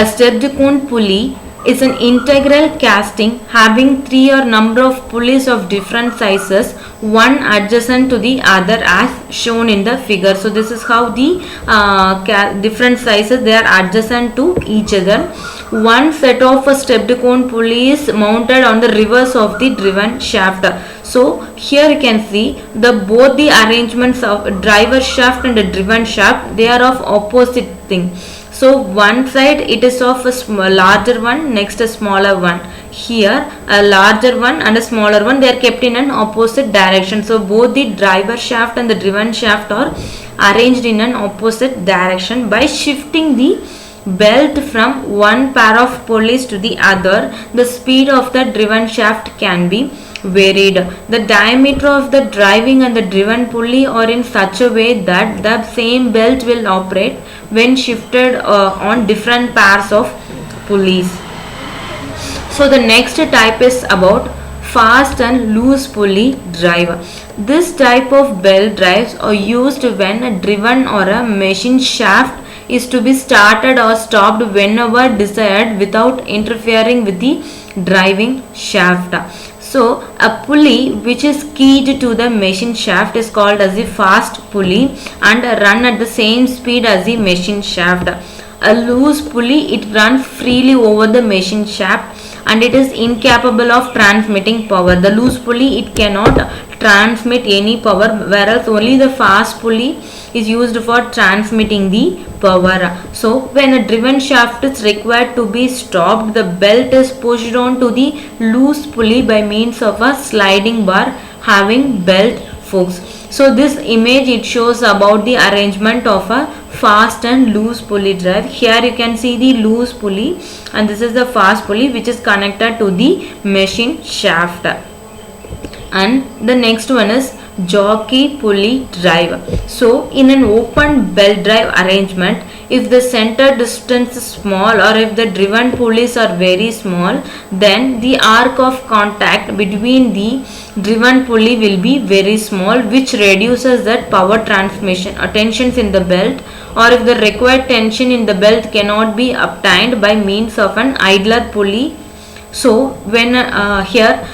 A stepped cone pulley is an integral casting having three or number of pulleys of different sizes, one adjacent to the other as shown in the figure. So this is how the different sizes, they are adjacent to each other. One set of a stepped cone pulley is mounted on the reverse of the driven shaft. So here you can see the both the arrangements of driver shaft and the driven shaft, they are of opposite thing. So one side it is of a larger one, next a smaller one. Here a larger one and a smaller one, they are kept in an opposite direction. So both the driver shaft and the driven shaft are arranged in an opposite direction. By shifting the belt from one pair of pulleys to the other, the speed of the driven shaft can be varied. The diameter of the driving and the driven pulley are in such a way that the same belt will operate when shifted on different pairs of pulleys. So the next type is about fast and loose pulley drive. This type of belt drives are used when a driven or a machine shaft is to be started or stopped whenever desired without interfering with the driving shaft. So a pulley which is keyed to the machine shaft is called as a fast pulley and run at the same speed as the machine shaft. A loose pulley, it runs freely over the machine shaft and it is incapable of transmitting power. The loose pulley, it cannot transmit any power, whereas only the fast pulley is used for transmitting the power. So when a driven shaft is required to be stopped, the belt is pushed on to the loose pulley by means of a sliding bar having belt hooks. So this image, it shows about the arrangement of a fast and loose pulley drive. Here you can see the loose pulley and this is the fast pulley which is connected to the machine shaft. And the next one is jockey pulley drive. So in an open belt drive arrangement, if the center distance is small or if the driven pulleys are very small, then the arc of contact between the driven pulley will be very small, which reduces that power transmission tensions in the belt, or if the required tension in the belt cannot be obtained by means of an idler pulley. So when here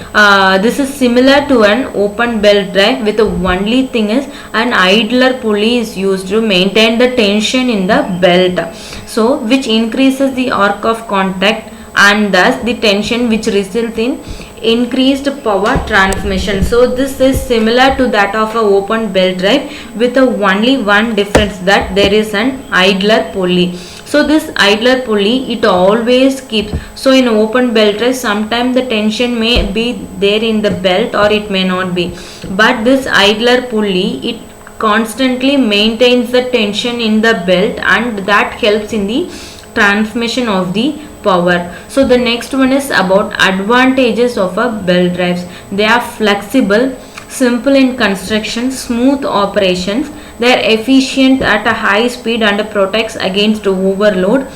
this is similar to an open belt drive, with the only thing is an idler pulley is used to maintain the tension in the belt, so which increases the arc of contact and thus the tension, which results in increased power transmission. So this is similar to that of a open belt drive, with the only one difference that there is an idler pulley. So this idler pulley, it always keeps. So in open belt drive, sometimes the tension may be there in the belt or it may not be. But this idler pulley, it constantly maintains the tension in the belt and that helps in the transmission of the power. So the next one is about advantages of a belt drives. They are flexible, simple in construction, smooth operations. They are efficient at a high speed and protects against overload.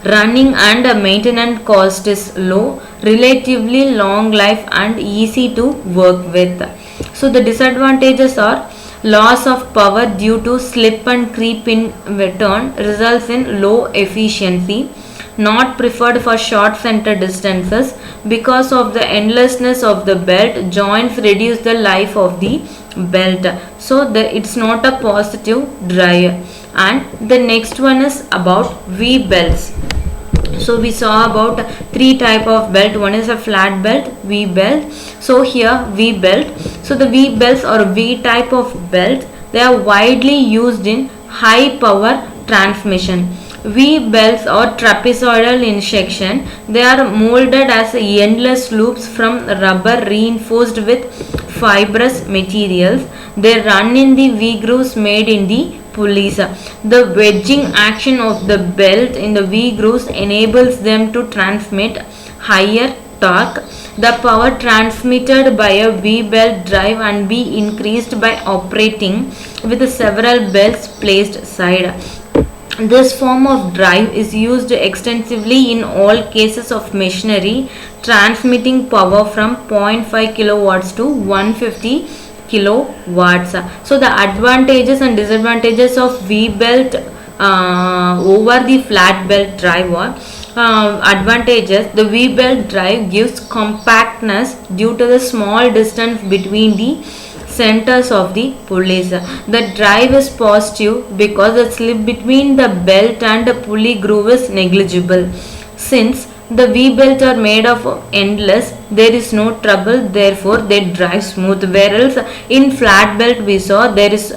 Running and maintenance cost is low, relatively long life and easy to work with. So the disadvantages are loss of power due to slip and creep in turn results in low efficiency. Not preferred for short center distances because of the endlessness of the belt. Joints reduce the life of the belt, so it's not a positive drive. And the next one is about V belts. So we saw about three type of belt. One is a flat belt, V belt. So here V belt. So the V belts or V type of belt, they are widely used in high power transmission. V belts or trapezoidal in section, they are molded as endless loops from rubber reinforced with fibrous materials. They run in the V grooves made in the pulleys. The wedging action of the belt in the V grooves enables them to transmit higher torque. The power transmitted by a V belt drive and be increased by operating with several belts placed side. This form of drive is used extensively in all cases of machinery transmitting power from 0.5 kilowatts to 150 kilowatts. So the advantages and disadvantages of V belt over the flat belt drive. Advantages: the V-belt drive gives compactness due to the small distance between the centers of the pulleys. The drive is positive because the slip between the belt and the pulley groove is negligible. Since the V-belt are made of endless, there is no trouble, therefore they drive smooth. Whereas in flat belt we saw there is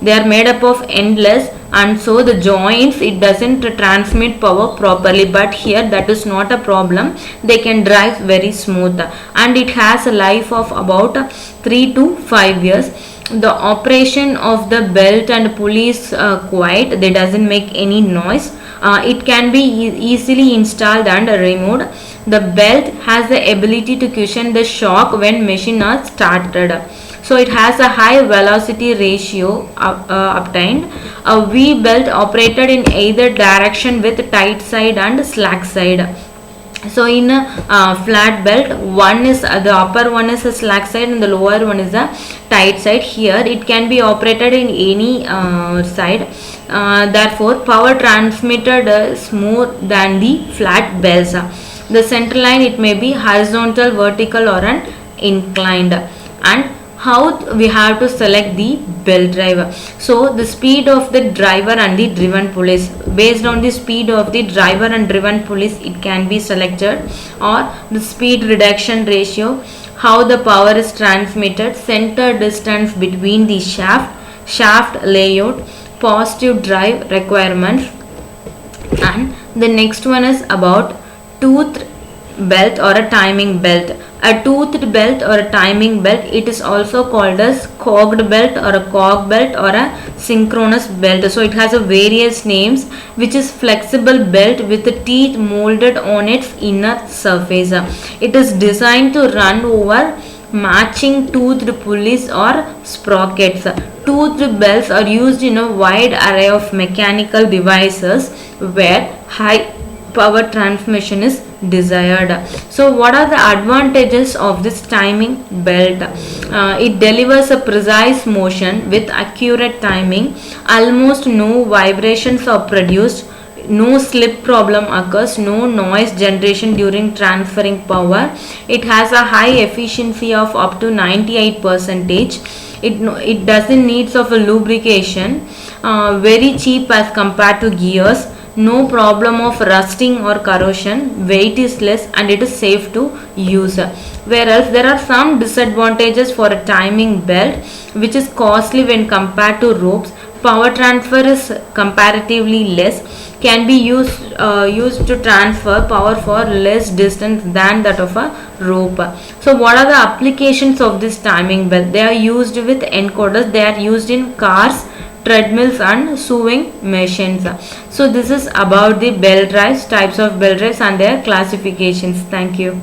they are made up of endless, and so the joints, it doesn't transmit power properly, but here that is not a problem. They can drive very smooth, and it has a life of about 3 to 5 years. The operation of the belt and pulley is quiet, they doesn't make any noise. It can be easily installed and removed. The belt has the ability to cushion the shock when machine are started. So it has a high velocity ratio obtained. A V belt operated in either direction with tight side and slack side. So in a flat belt, one is the upper one is a slack side and the lower one is a tight side. Here it can be operated in any side. Therefore power transmitted smooth than the flat belts. The center line, it may be horizontal, vertical or an inclined. And how we have to select the belt drive? So the speed of the driver and the driven pulleys, based on the speed of the driver and driven pulleys, it can be selected. Or the speed reduction ratio, how the power is transmitted, center distance between the shaft layout, positive drive requirements. And the next one is about toothed belt or a timing belt. A toothed belt or a timing belt, it is also called as cogged belt or a cog belt or a synchronous belt. So it has a various names, which is flexible belt with the teeth molded on its inner surface. It is designed to run over matching toothed pulleys or sprockets. Toothed belts are used in a wide array of mechanical devices where high power transmission is desired. So what are the advantages of this timing belt? It delivers a precise motion with accurate timing. Almost no vibrations are produced. No slip problem occurs. No noise generation during transferring power. It has a high efficiency of up to 98%. It doesn't need of a lubrication. Very cheap as compared to gears. No problem of rusting or corrosion, weight is less, and it is safe to use. Whereas there are some disadvantages for a timing belt, which is costly when compared to ropes. Power transfer is comparatively less, can be used to transfer power for less distance than that of a rope. So what are the applications of this timing belt? They are used with encoders. They are used in cars, treadmills and sewing machines. So this is about the belt drives, types of belt drives and their classifications. Thank you.